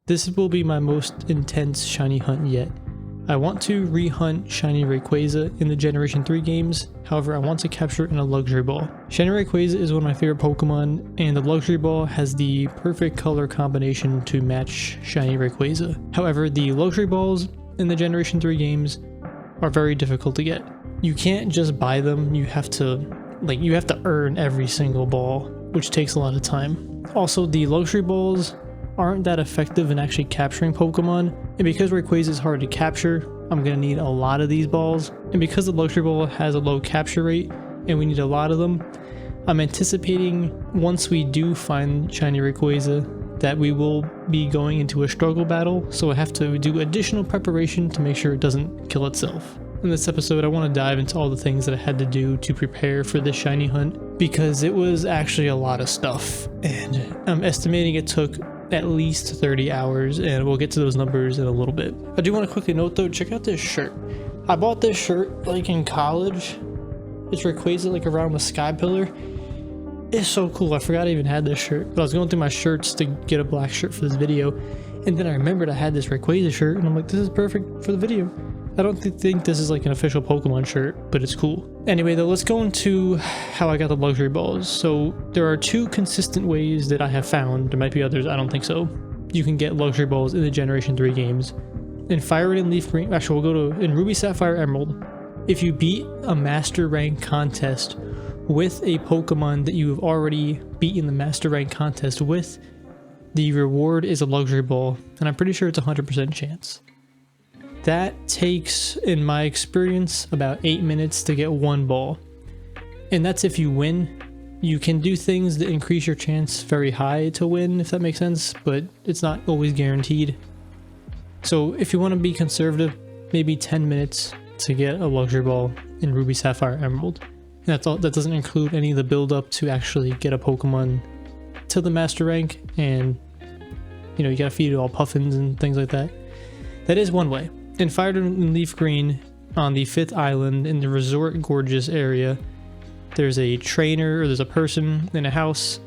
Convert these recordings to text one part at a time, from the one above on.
This will be my most intense shiny hunt yet. I want to re-hunt shiny Rayquaza in the Generation 3 games, however I want to capture it in a Luxury Ball. Shiny Rayquaza is one of my favorite Pokemon, and the Luxury Ball has the perfect color combination to match shiny Rayquaza. However, the Luxury Balls in the Generation 3 games are very difficult to get. You can't just buy them, you have to earn every single ball, which takes a lot of time. Also, the Luxury Balls aren't that effective in actually capturing Pokemon, and because Rayquaza is hard to capture, I'm going to need a lot of these balls, and because the Luxury Ball has a low capture rate and we need a lot of them, I'm anticipating once we do find shiny Rayquaza that we will be going into a struggle battle, so I have to do additional preparation to make sure it doesn't kill itself. In this episode, I want to dive into all the things that I had to do to prepare for this shiny hunt, because it was actually a lot of stuff, and I'm estimating it took at least 30 hours, and we'll get to those numbers in a little bit. I do want to quickly note though, check out this shirt. I bought this shirt like in college. It's Rayquaza like around the sky pillar. It's so cool. I forgot I even had this shirt, but I was going through my shirts to get a black shirt for this video, and then I remembered I had this Rayquaza shirt, and I'm like, this is perfect for the video. I don't think this is like an official Pokemon shirt, but it's cool. Anyway though, let's go into how I got the Luxury Balls. So there are two consistent ways that I have found, there might be others, I don't think so, you can get Luxury Balls in the Generation 3 games. In Fire Red and Leaf Green, actually we'll go to, in Ruby, Sapphire, Emerald, if you beat a Master Rank contest with a Pokemon that you have already beaten the Master Rank contest with, the reward is a Luxury Ball, and I'm pretty sure it's a 100% chance. That takes, in my experience, about 8 minutes to get one ball. And that's if you win. You can do things that increase your chance very high to win, if that makes sense, but it's not always guaranteed. So if you want to be conservative, maybe 10 minutes to get a Luxury Ball in Ruby, Sapphire, Emerald. And that's all, that doesn't include any of the build up to actually get a Pokemon to the Master Rank, and you know, you gotta feed it all Puffins and things like that. That is one way. In Fire and Leaf Green, on the 5th island in the Resort Gorgeous area, there's a trainer, or there's a person in a house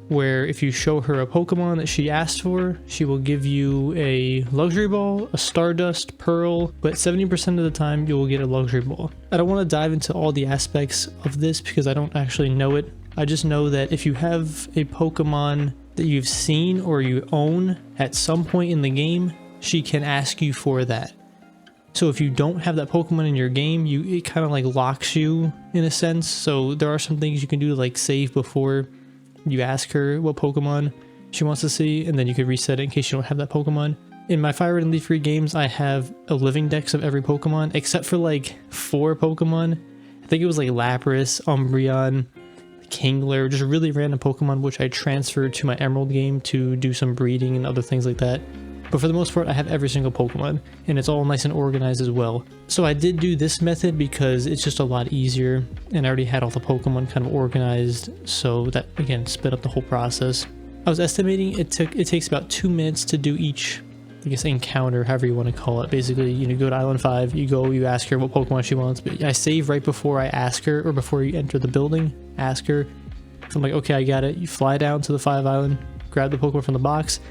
where if you show her a Pokemon that she asked for, she will give you a Luxury Ball, a Stardust, Pearl, but 70% of the time you will get a Luxury Ball. I don't want to dive into all the aspects of this because I don't actually know it. I just know that if you have a Pokemon that you've seen or you own at some point in the game, she can ask you for that. So if you don't have that Pokemon in your game, it kind of like locks you in a sense. So there are some things you can do to like save before you ask her what Pokemon she wants to see, and then you could reset it in case you don't have that Pokemon. In my Fire Red and Leaf Green games, I have a living dex of every Pokemon except for like 4 Pokemon. I think it was like Lapras, Umbreon, Kingler, just really random Pokemon which I transferred to my Emerald game to do some breeding and other things like that. But for the most part, I have every single Pokemon, and it's all nice and organized as well. So I did do this method because it's just a lot easier, and I already had all the Pokemon kind of organized, so that, again, sped up the whole process. I was estimating it takes about 2 minutes to do each, I guess, encounter, however you want to call it. Basically, you go to Island 5, you ask her what Pokemon she wants, but I save right before I ask her, or before you enter the building, ask her. So I'm like, okay, I got it. You fly down to the 5 Island, grab the Pokemon from the box,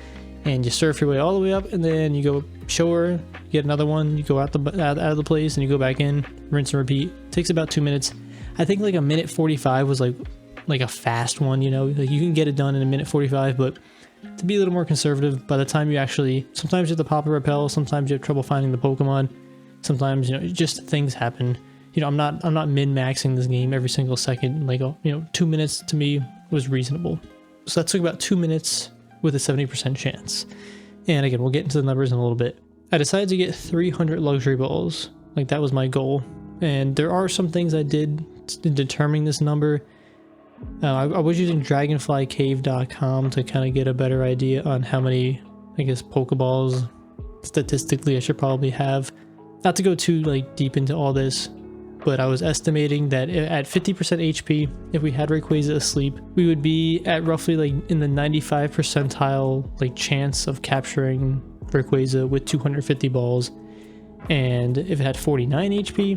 and you surf your way all the way up, and then you go show her, get another one, you go out of the place, and you go back in, rinse and repeat. Takes about 2 minutes. I think like a minute 45 was like a fast one, you know, like you can get it done in a minute 45, but to be a little more conservative, by the time you actually, sometimes you have to pop a repel, sometimes you have trouble finding the Pokemon, sometimes, you know, just things happen. You know, I'm not min-maxing this game every single second. Like, you know, 2 minutes to me was reasonable. So that took about 2 minutes with a 70% chance. And again, we'll get into the numbers in a little bit. I decided to get 300 Luxury Balls. Like, that was my goal. And there are some things I did in determining this number. I was using dragonflycave.com to kind of get a better idea on how many, I guess, Pokeballs statistically I should probably have. Not to go too like deep into all this, but I was estimating that at 50% HP, if we had Rayquaza asleep, we would be at roughly like in the 95 percentile like chance of capturing Rayquaza with 250 balls. And if it had 49 HP,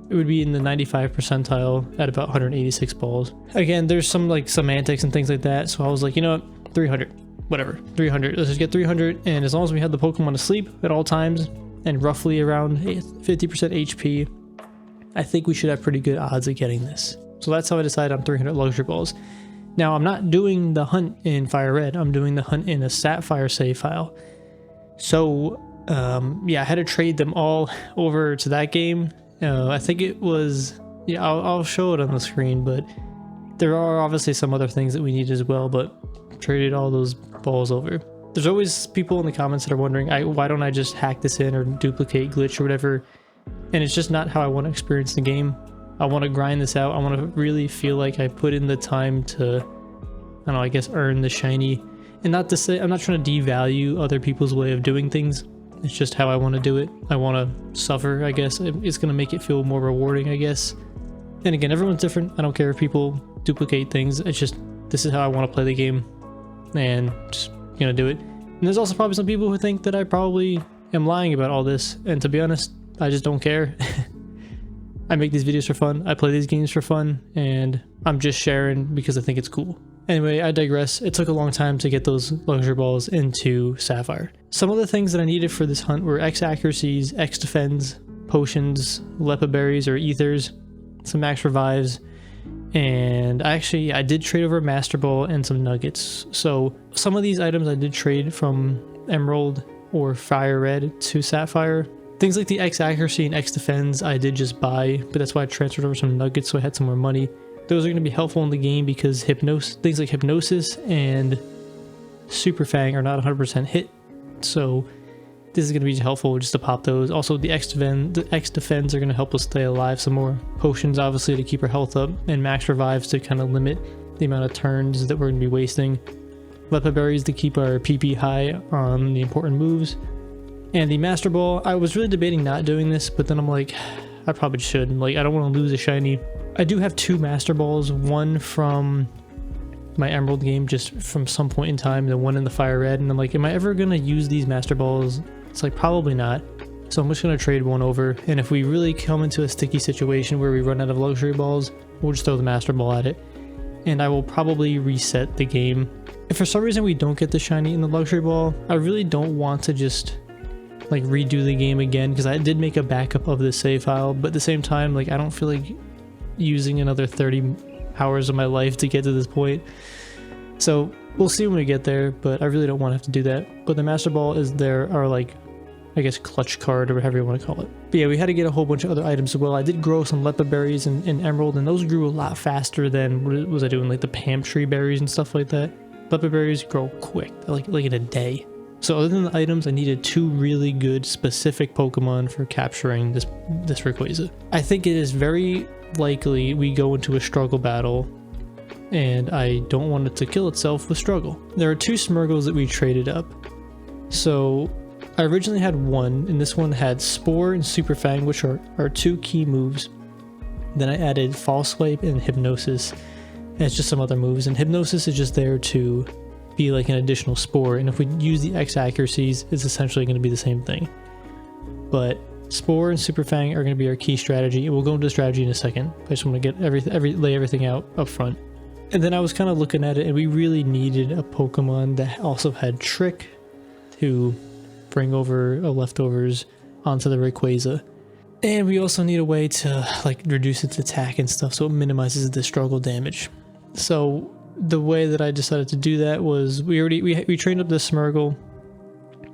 it would be in the 95 percentile at about 186 balls. Again, there's some like semantics and things like that, so I was like, you know what, 300. whatever, 300. Let's just get 300, and as long as we have the Pokemon asleep at all times and roughly around 50% HP, I think we should have pretty good odds of getting this. So that's how I decided on 300 luxury balls. Now I'm not doing the hunt in Fire Red, I'm doing the hunt in a Sapphire save file. So yeah, I had to trade them all over to that game. I think it was, yeah, I'll show it on the screen, but there are obviously some other things that we need as well, but traded all those balls over. There's always people in the comments that are wondering, why don't I just hack this in or duplicate, glitch or whatever, and it's just not how I want to experience the game. I want to grind this out. I want to really feel like I put in the time to, I don't know, I guess earn the shiny. And not to say, I'm not trying to devalue other people's way of doing things. It's just how I want to do it. I want to suffer, I guess. It's going to make it feel more rewarding, I guess. And again, everyone's different. I don't care if people duplicate things. It's just, this is how I want to play the game. And just gonna do it. And there's also probably some people who think that I probably am lying about all this. And to be honest, I just don't care. I make these videos for fun. I play these games for fun. And I'm just sharing because I think it's cool. Anyway, I digress. It took a long time to get those luxury balls into Sapphire. Some of the things that I needed for this hunt were X accuracies, X defends, potions, lepa berries or ethers, some max revives, and I did trade over a Master Ball and some nuggets. So some of these items I did trade from Emerald or Fire Red to Sapphire. Things like the X accuracy and X defends I did just buy, but that's why I transferred over some nuggets so I had some more money. Those are going to be helpful in the game because things like Hypnosis and Super Fang are not 100% hit, so this is going to be helpful just to pop those. Also, the X defends are going to help us stay alive some more. Potions, obviously, to keep our health up, and max revives to kind of limit the amount of turns that we're going to be wasting. Lepa berries to keep our PP high on the important moves. And the Master Ball, I was really debating not doing this, but then I'm like, I probably should. Like, I don't want to lose a shiny. I do have 2 Master Balls, one from my Emerald game just from some point in time, the one in the Fire Red, and I'm like, am I ever going to use these Master Balls? It's like, probably not. So I'm just going to trade one over, and if we really come into a sticky situation where we run out of luxury balls, we'll just throw the Master Ball at it. And I will probably reset the game. If for some reason we don't get the shiny in the luxury ball, I really don't want to just like redo the game again, because I did make a backup of this save file, but at the same time, like, I don't feel like using another 30 hours of my life to get to this point. So we'll see when we get there, but I really don't want to have to do that. But the Master Ball is our, like, I guess clutch card or whatever you want to call it. But yeah, we had to get a whole bunch of other items as well. I did grow some lepa berries in Emerald, and those grew a lot faster than what was I doing, like the Pam tree berries and stuff like that. Lepa berries grow quick, like in a day. So other than the items, I needed 2 really good specific Pokemon for capturing this Rayquaza. I think it is very likely we go into a struggle battle, and I don't want it to kill itself with struggle. There are 2 Smeargles that we traded up. So I originally had one, and this one had Spore and Super Fang, which are 2 key moves. Then I added False Swipe and Hypnosis, and it's just some other moves. And Hypnosis is just there to be like an additional Spore, and if we use the X accuracies, it's essentially going to be the same thing. But Spore and Super Fang are going to be our key strategy, and we'll go into strategy in a second. I just want to get lay everything out up front. And then I was kind of looking at it, and we really needed a Pokemon that also had Trick to bring over leftovers onto the Rayquaza. And we also need a way to like reduce its attack and stuff so it minimizes the struggle damage. So the way that I decided to do that was we trained up this Smeargle.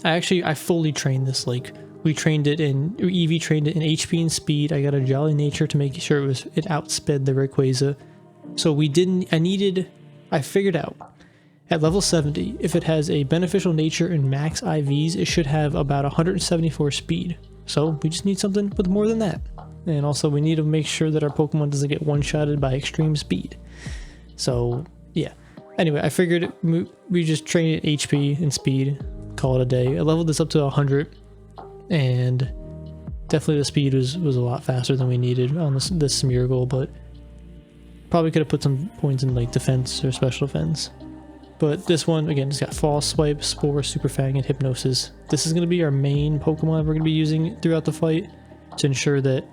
I fully trained this. Like, we trained it in Eevee, trained it in HP and speed. I got a Jolly Nature to make sure it outsped the Rayquaza. So I figured out at level 70, if it has a beneficial nature and max IVs, it should have about 174 speed. So we just need something with more than that. And also we need to make sure that our Pokemon doesn't get one-shotted by extreme speed. So yeah. Anyway, I figured we just train it HP and speed, call it a day. I leveled this up to 100, and definitely the speed was a lot faster than we needed on this Smeargle, but probably could have put some points in like defense or special defense. But this one, again, it's got False Swipe, Spore, Super Fang, and Hypnosis. This is going to be our main Pokemon we're going to be using throughout the fight to ensure that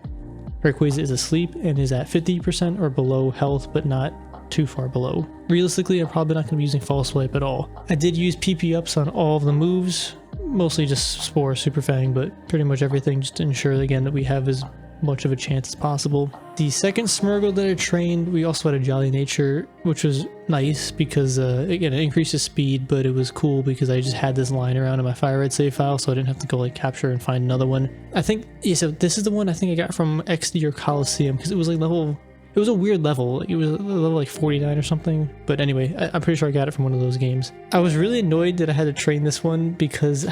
Rayquaza is asleep and is at 50% or below health, but not too far below. Realistically, I'm probably not going to be using False Swipe at all. I did use PP ups on all of the moves, mostly just Spore, Super Fang, but pretty much everything just to ensure again that we have as much of a chance as possible. The second Smeargle that I trained, we also had a Jolly Nature, which was nice because again, it increases speed, but it was cool because I just had this lying around in my Fire Red save file, so I didn't have to go like capture and find another one. I think, yeah, so this is the one I think I got from XD or Coliseum because it was like level, it was a weird level. It was level like 49 or something. But anyway, I'm pretty sure I got it from one of those games. I was really annoyed that I had to train this one because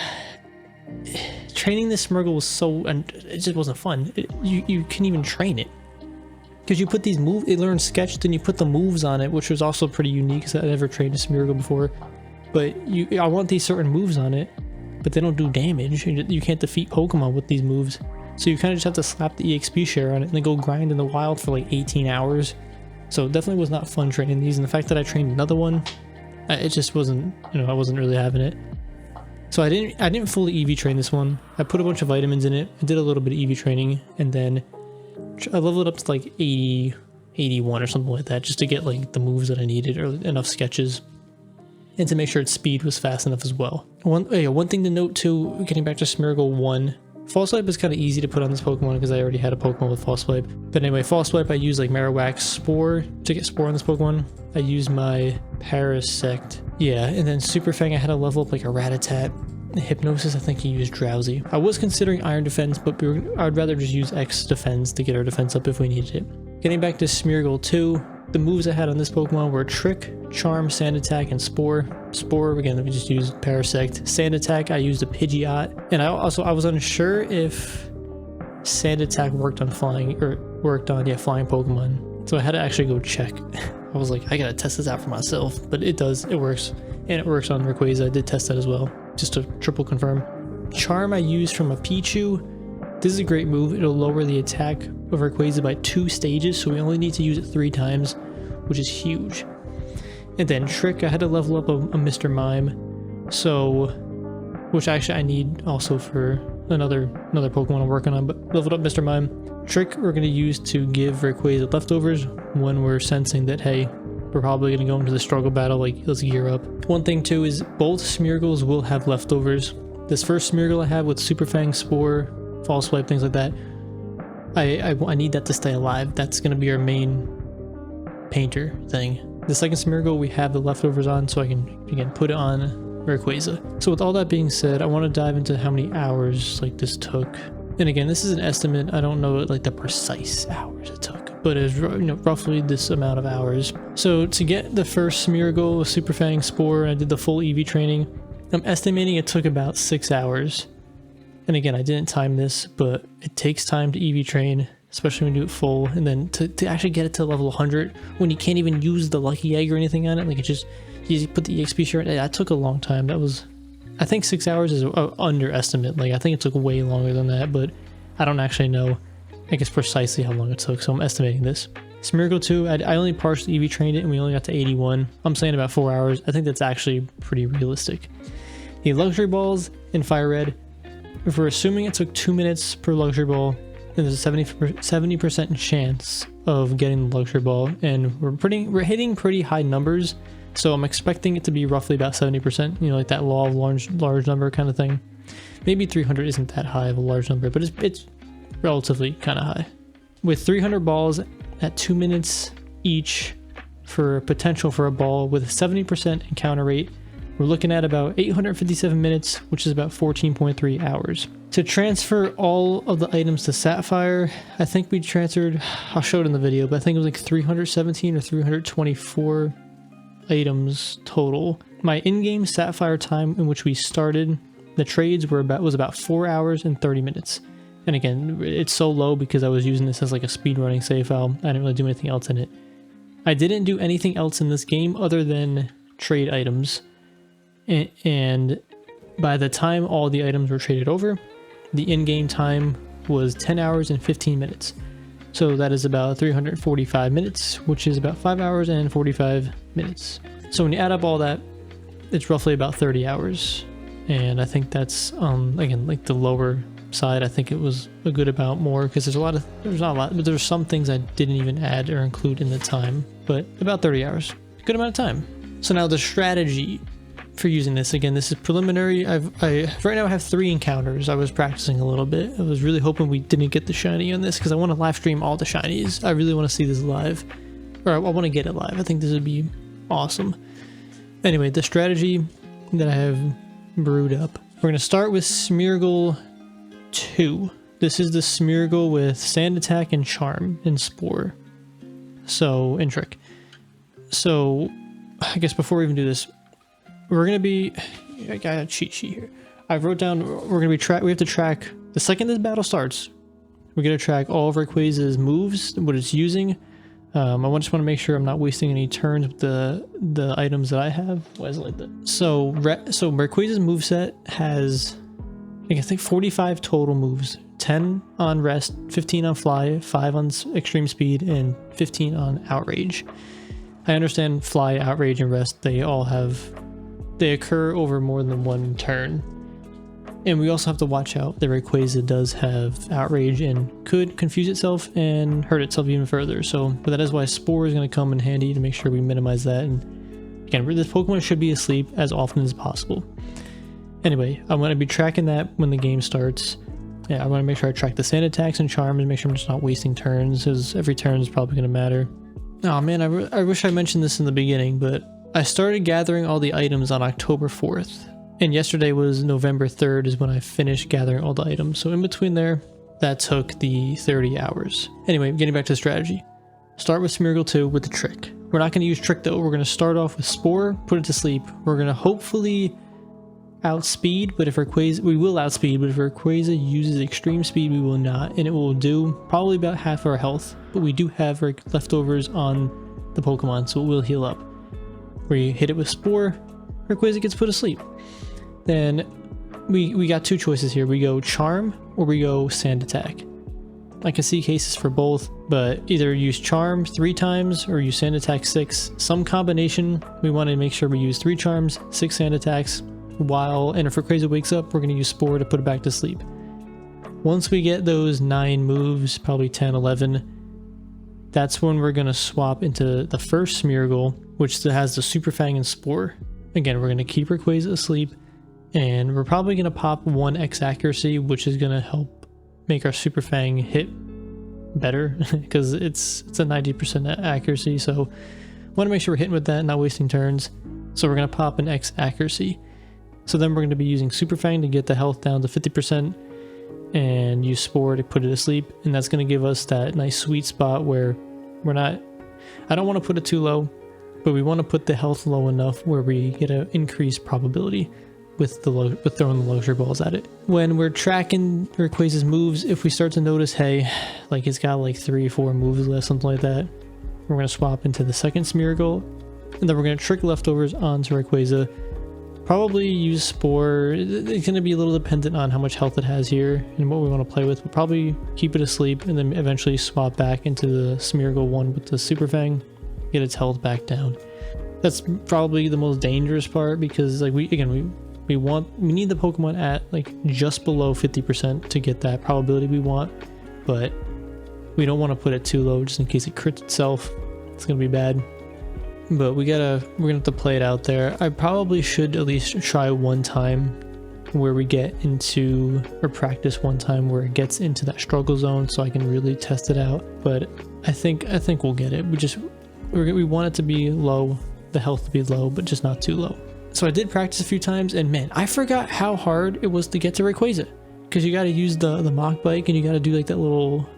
training this Smeargle was so, and it just wasn't fun. You couldn't even train it because you put these moves, it learned sketch, then you put the moves on it, which was also pretty unique because I never trained a Smeargle before. But I want these certain moves on it, but they don't do damage. You can't defeat Pokemon with these moves. So you kind of just have to slap the EXP share on it and then go grind in the wild for like 18 hours. So it definitely was not fun training these. And the fact that I trained another one, it just wasn't, you know, I wasn't really having it. So I didn't fully EV train this one. I put a bunch of vitamins in it. I did a little bit of EV training and then I leveled it up to like 80, 81 or something like that just to get like the moves that I needed or enough sketches. And to make sure its speed was fast enough as well. One thing to note too, getting back to Smeargle 1, False Swipe is kind of easy to put on this Pokemon because I already had a Pokemon with False Swipe. But anyway, False Swipe I used like Marowak Spore to get Spore on this Pokemon. I used my Parasect. Yeah, and then Super Fang I had to level up like a Rattata. Hypnosis I think he used Drowsy. I was considering Iron Defense, but I'd rather just use X Defense to get our defense up if we needed it. Getting back to Smeargle 2, the moves I had on this Pokemon were Trick, Charm, Sand Attack, and Spore. Spore, again, we just used Parasect. Sand Attack, I used a Pidgeot. And I was unsure if Sand Attack worked on flying Pokemon. So I had to actually go check. I was like, I gotta test this out for myself. But it does, it works. And it works on Rayquaza, I did test that as well, just to triple confirm. Charm I used from a Pichu. This is a great move. It'll lower the attack of Rayquaza by 2 stages, so we only need to use it 3 times, which is huge. And then Trick, I had to level up a Mr. Mime, so, which actually I need also for another Pokemon I'm working on, but leveled up Mr. Mime. Trick we're going to use to give Rayquaza leftovers when we're sensing that, hey, we're probably going to go into the struggle battle, like, let's gear up. One thing too is both Smeargles will have leftovers. This first Smeargle I have with Super Fang, Spore, False Swipe, things like that, I need that to stay alive. That's going to be our main painter thing. The second Smeargle we have the leftovers on, so I can again put it on Rayquaza. So with all that being said, I want to dive into how many hours like this took. And again, this is an estimate. I don't know like the precise hours it took, but it's, you know, roughly this amount of hours. So to get the first Smeargle with Super Fang, Spore, and I did the full EV training, I'm estimating it took about 6 hours. And again, I didn't time this, but it takes time to EV train, especially when you do it full. And then to actually get it to level 100, when you can't even use the Lucky Egg or anything on it, like it just, you put the EXP share, that took a long time. That was, I think 6 hours is an underestimate. Like I think it took way longer than that, but I don't actually know, I guess, precisely how long it took. So I'm estimating this. Smeargle 2, I only partially EV trained it and we only got to 81. I'm saying about 4 hours. I think that's actually pretty realistic. The luxury balls in Fire Red, if we're assuming it took 2 minutes per luxury ball, then there's a 70% chance of getting the luxury ball, and we're hitting pretty high numbers, so I'm expecting it to be roughly about 70%, you know, like that law of large number kind of thing. Maybe 300 isn't that high of a large number, but it's relatively kind of high. With 300 balls at 2 minutes each for potential for a ball with a 70% encounter rate, we're looking at about 857 minutes, which is about 14.3 hours. To transfer all of the items to Sapphire, I think we transferred, I'll show it in the video, but I think it was like 317 or 324 items total. My in-game Sapphire time in which we started the trades was about 4 hours and 30 minutes. And again, it's so low because I was using this as like a speedrunning save file. I didn't really do anything else in it. I didn't do anything else in this game other than trade items. And by the time all the items were traded over, the in-game time was 10 hours and 15 minutes. So that is about 345 minutes, which is about 5 hours and 45 minutes. So when you add up all that, it's roughly about 30 hours. And I think that's, again, like the lower side. I think it was a good amount more because there's not a lot, but there's some things I didn't even add or include in the time, but about 30 hours, good amount of time. So now the strategy for using this, again, this is preliminary. Right now I have 3 encounters. I was practicing a little bit. I was really hoping we didn't get the shiny on this because I want to live stream all the shinies. I really want to see this live, or I want to get it live. I think this would be awesome. Anyway, the strategy that I have brewed up. We're going to start with Smeargle 2. This is the Smeargle with Sand Attack and Charm and Spore. So, and Trick. So, I guess before we even do this, we're going to be... I got a cheat sheet here. I wrote down, we're going to be we have to track, the second this battle starts, we're going to track all of Rayquaza's moves, what it's using. I just want to make sure I'm not wasting any turns with the items that I have. Why is it like that? So Rayquaza's moveset has, I think, 45 total moves. 10 on Rest, 15 on Fly, 5 on Extreme Speed, and 15 on Outrage. I understand Fly, Outrage, and Rest, they occur over more than one turn. And we also have to watch out that Rayquaza does have Outrage and could confuse itself and hurt itself even further. But that is why Spore is going to come in handy to make sure we minimize that. And again, this Pokemon should be asleep as often as possible. Anyway, I'm going to be tracking that when the game starts. Yeah, I want to make sure I track the Sand Attacks and Charms and make sure I'm just not wasting turns, because every turn is probably going to matter. Oh man, I wish I mentioned this in the beginning, but I started gathering all the items on October 4th. And yesterday was November 3rd is when I finished gathering all the items. So in between there, that took the 30 hours. Anyway, getting back to the strategy. Start with Smeargle 2 with the Trick. We're not going to use Trick though. We're going to start off with Spore, put it to sleep. We're going to hopefully outspeed, but if Rayquaza, we will outspeed, but if Rayquaza uses Extreme Speed, we will not. And it will do probably about half our health. But we do have leftovers on the Pokemon, so it will heal up. We hit it with Spore, Rayquaza gets put to sleep. Then we got 2 choices here. We go Charm or we go Sand Attack. I can see cases for both, but either use Charm 3 times or use Sand Attack 6. Some combination. We want to make sure we use 3 Charms, 6 Sand Attacks, and if Rayquaza wakes up, we're going to use Spore to put it back to sleep. Once we get those 9 moves, probably 10, 11, that's when we're going to swap into the first Smeargle, which has the Super Fang and Spore. Again, we're going to keep Rayquaza asleep. And we're probably going to pop 1x accuracy, which is going to help make our Super Fang hit better because it's a 90% accuracy. So want to make sure we're hitting with that, not wasting turns. So we're going to pop an X accuracy. So then we're going to be using Super Fang to get the health down to 50% and use Spore to put it to sleep. And that's going to give us that nice sweet spot where we're not, I don't want to put it too low, but we want to put the health low enough where we get an increased probability with throwing the luxury balls at it. When we're tracking Rayquaza's moves, if we start to notice, hey, like it's got like 3 or 4 moves left, something like that, we're going to swap into the second Smeargle, and then we're going to trick leftovers onto Rayquaza. Probably use Spore. It's going to be a little dependent on how much health it has here and what we want to play with. We'll probably keep it asleep and then eventually swap back into the Smeargle one with the Super Fang, get its health back down. That's probably the most dangerous part because like we need the Pokemon at like just below 50% to get that probability we want, but we don't want to put it too low just in case it crits itself. It's gonna be bad. But we're gonna have to play it out there. I probably should at least try one time where we get into, or practice one time where it gets into that struggle zone so I can really test it out. But I think we'll get it. We want it to be low, the health to be low, but just not too low. So I did practice a few times, and man, I forgot how hard it was to get to Rayquaza. Because you gotta use the Mach Bike, and you gotta do like that little,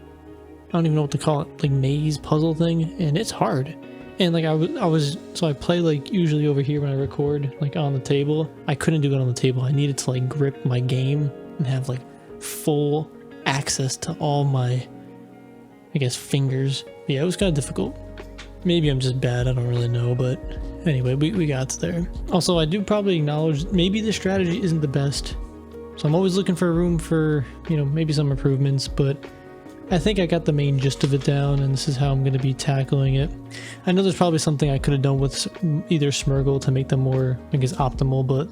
I don't even know what to call it, like maze puzzle thing, and it's hard. And like so I play like usually over here when I record, like on the table. I couldn't do it on the table. I needed to like grip my game and have like full access to all my, I guess, fingers. Yeah, it was kind of difficult. Maybe I'm just bad, I don't really know, but anyway, we got there. Also, I do probably acknowledge maybe the strategy isn't the best. So I'm always looking for room for, maybe some improvements, but I think I got the main gist of it down, and this is how I'm going to be tackling it. I know there's probably something I could have done with either Smeargle to make them more, I guess, optimal, but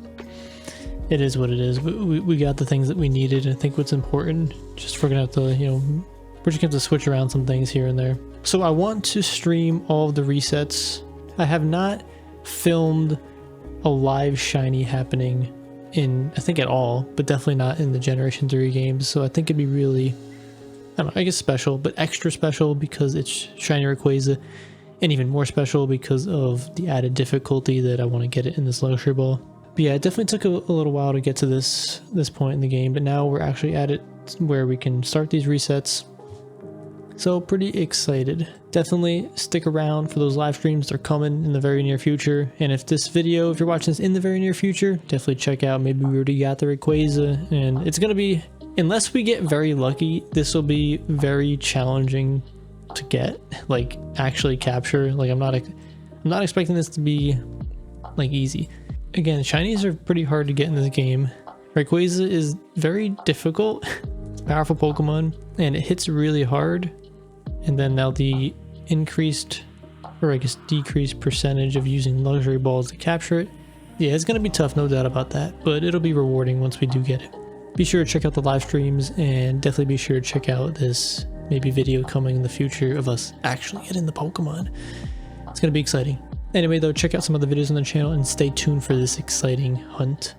it is what it is. We got the things that we needed. I think what's important, just we're gonna have to, you know, we're just gonna have to switch around some things here and there. So I want to stream all of the resets. I have not filmed a live shiny happening in, I think, at all, but definitely not in the Generation 3 games. So I think it'd be really, I don't know, I guess special, but extra special because it's shiny Rayquaza, and even more special because of the added difficulty that I want to get it in this luxury ball. But yeah, it definitely took a little while to get to this point in the game, but now we're actually at it where we can start these resets. So pretty excited. Definitely stick around for those live streams. They're coming in the very near future. And if this video, if you're watching this in the very near future, definitely check out, maybe we already got the Rayquaza, and it's gonna be, unless we get very lucky, this will be very challenging to get, like actually capture. Like I'm not expecting this to be like easy. Again, shinies are pretty hard to get in this game. Rayquaza is very difficult. It's a powerful Pokemon and it hits really hard. And then now the increased, or I guess decreased percentage of using luxury balls to capture it. Yeah, it's gonna be tough, no doubt about that, but it'll be rewarding once we do get it. Be sure to check out the live streams and definitely be sure to check out this maybe video coming in the future of us actually getting the Pokemon. It's gonna be exciting. Anyway though, check out some of the videos on the channel and stay tuned for this exciting hunt.